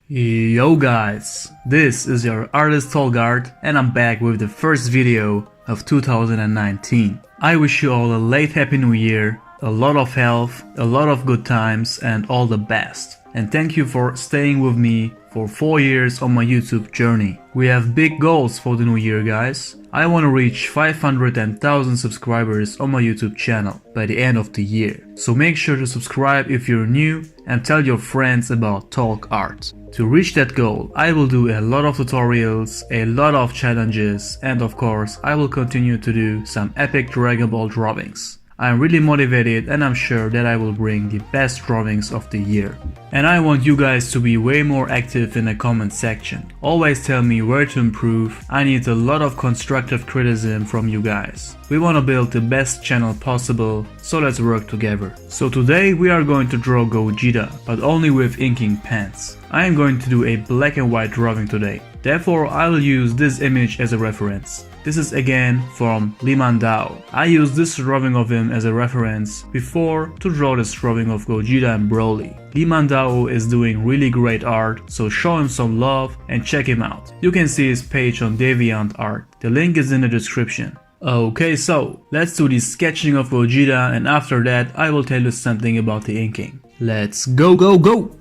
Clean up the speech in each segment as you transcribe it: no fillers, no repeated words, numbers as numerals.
Yo guys, this is your artist TolgArt and I'm back with the first video of 2019. I wish you all a late happy new year, a lot of health, a lot of good times and all the best. And thank you for staying with me for 4 years on my YouTube journey. We have big goals for the new year guys. I want to reach 500 and 1000 subscribers on my YouTube channel by the end of the year. So make sure to subscribe if you're new and tell your friends about TolgArt. To reach that goal, I will do a lot of tutorials, a lot of challenges, and of course I will continue to do some epic Dragonball drawings. I'm really motivated and I'm sure that I will bring the best drawings of the year. And I want you guys to be way more active in the comment section. Always tell me where to improve. I need a lot of constructive criticism from you guys. We want to build the best channel possible, so let's work together. So today we are going to draw Gogeta, but only with inking pens. I am going to do a black and white drawing today. Therefore I will use this image as a reference. This is again from Limandao. I used this drawing of him as a reference before to draw this drawing of Gogeta and Broly. Limandao is doing really great art, so show him some love and check him out. You can see his page on DeviantArt. The link is in the description. Okay, so let's do the sketching of Gogeta and after that I will tell you something about the inking. Let's go go go!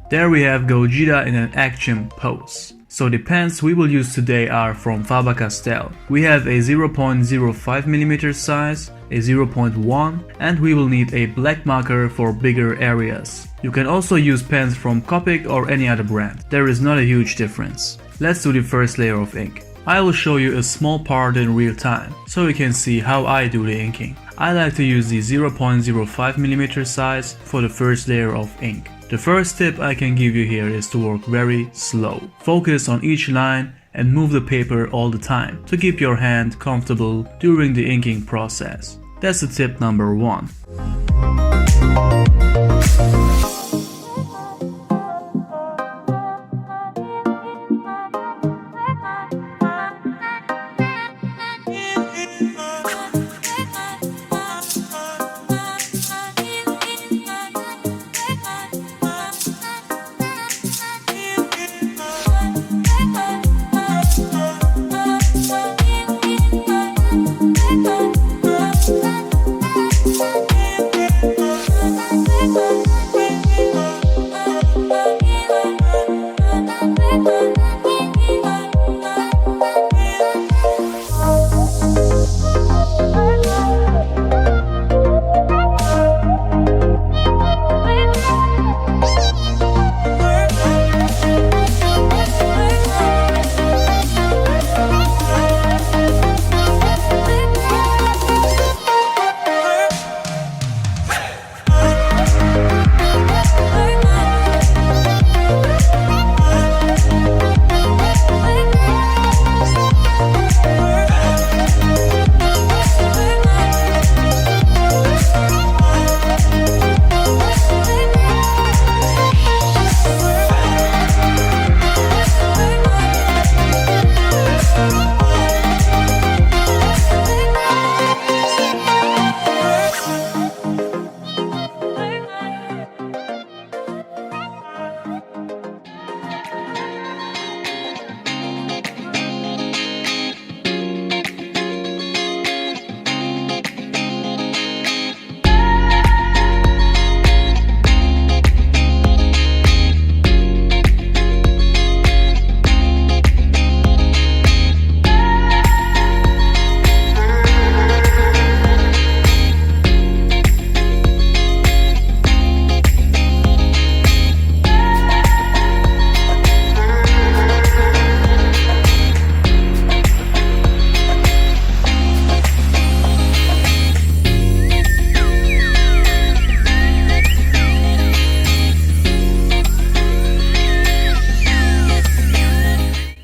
There we have Gogeta in an action pose. So the pens we will use today are from Faber Castell. We have a 0.05mm size, a 0.1 and we will need a black marker for bigger areas. You can also use pens from Copic or any other brand. There is not a huge difference. Let's do the first layer of ink. I will show you a small part in real time, so you can see how I do the inking. I like to use the 0.05mm size for the first layer of ink. The first tip I can give you here is to work very slow. Focus on each line and move the paper all the time to keep your hand comfortable during the inking process. That's the tip number 1.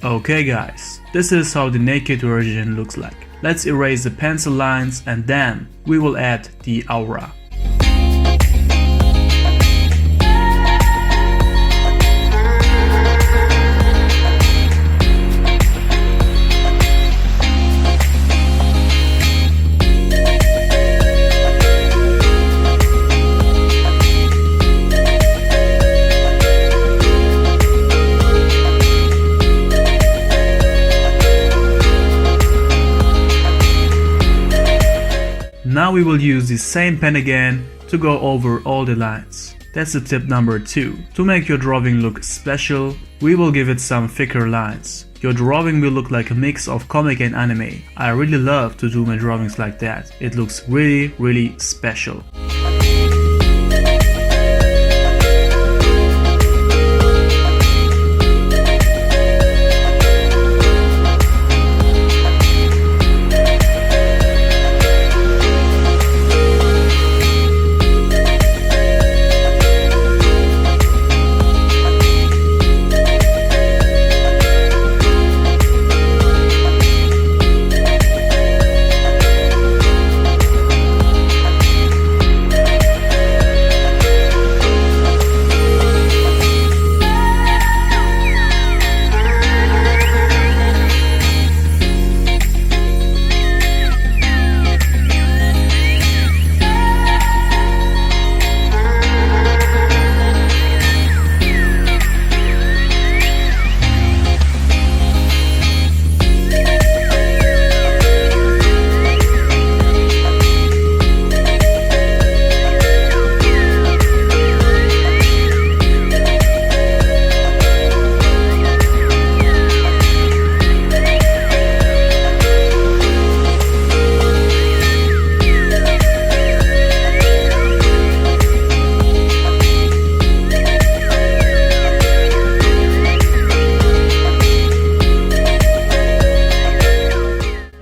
Okay guys, this is how the naked version looks like. Let's erase the pencil lines and then we will add the aura. Now we will use the same pen again to go over all the lines. That's the tip number 2. To make your drawing look special, we will give it some thicker lines. Your drawing will look like a mix of comic and anime. I really love to do my drawings like that. It looks really special.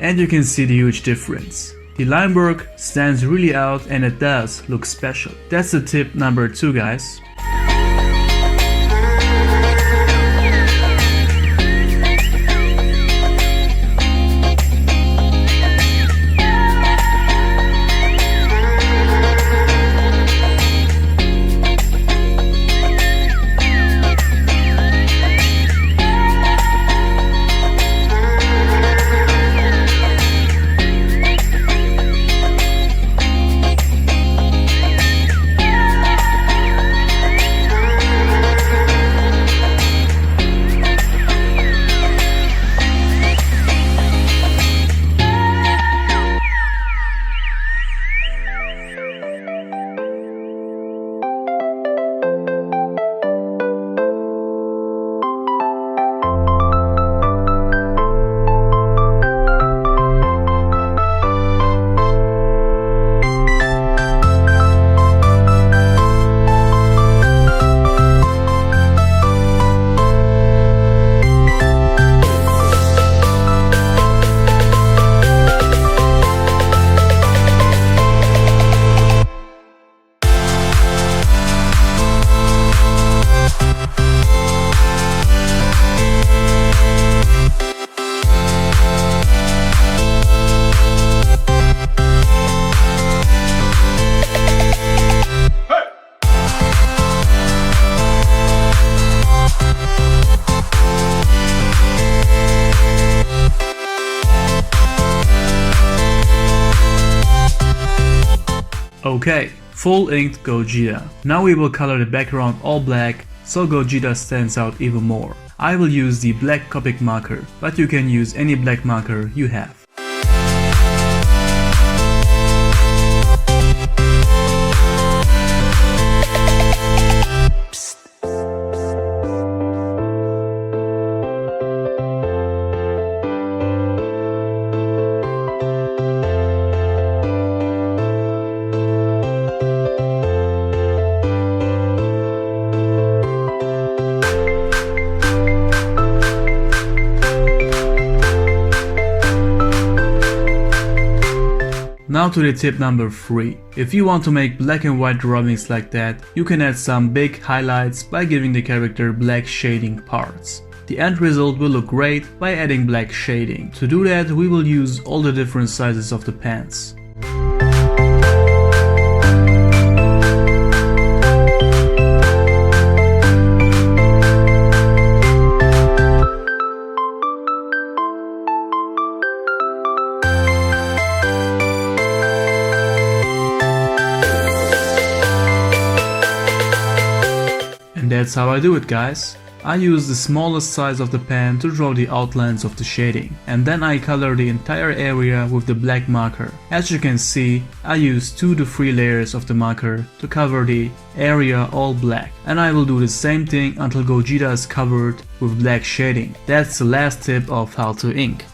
And you can see the huge difference. The line work stands really out and it does look special. That's the tip number 2 guys. Okay, full inked Gogeta. Now we will color the background all black so Gogeta stands out even more. I will use the black Copic marker, but you can use any black marker you have. Now to the tip number 3. If you want to make black and white drawings like that, you can add some big highlights by giving the character black shading parts. The end result will look great by adding black shading. To do that, we will use all the different sizes of the pants. And that's how I do it, guys. I use the smallest size of the pen to draw the outlines of the shading, and then I color the entire area with the black marker. As you can see, I use 2 to 3 layers of the marker to cover the area all black, and I will do the same thing until Gogeta is covered with black shading. That's the last tip of how to ink.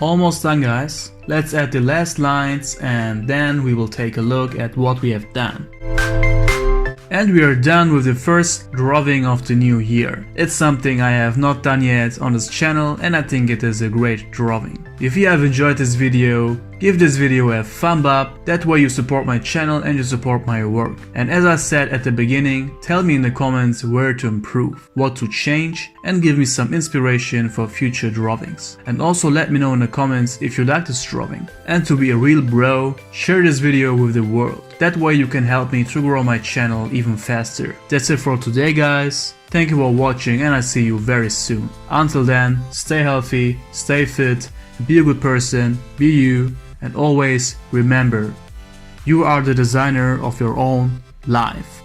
Almost done, guys. Let's add the last lines and then we will take a look at what we have done. And we are done with the first drawing of the new year. It's something I have not done yet on this channel and I think it is a great drawing. If you have enjoyed this video, give this video a thumb up, that way you support my channel and you support my work. And as I said at the beginning, tell me in the comments where to improve, what to change, and give me some inspiration for future drawings. And also let me know in the comments if you like this drawing. And to be a real bro, share this video with the world. That way you can help me to grow my channel even faster. That's it for today, guys. Thank you for watching and I see you very soon. Until then, stay healthy, stay fit, be a good person, be you, and always remember, you are the designer of your own life.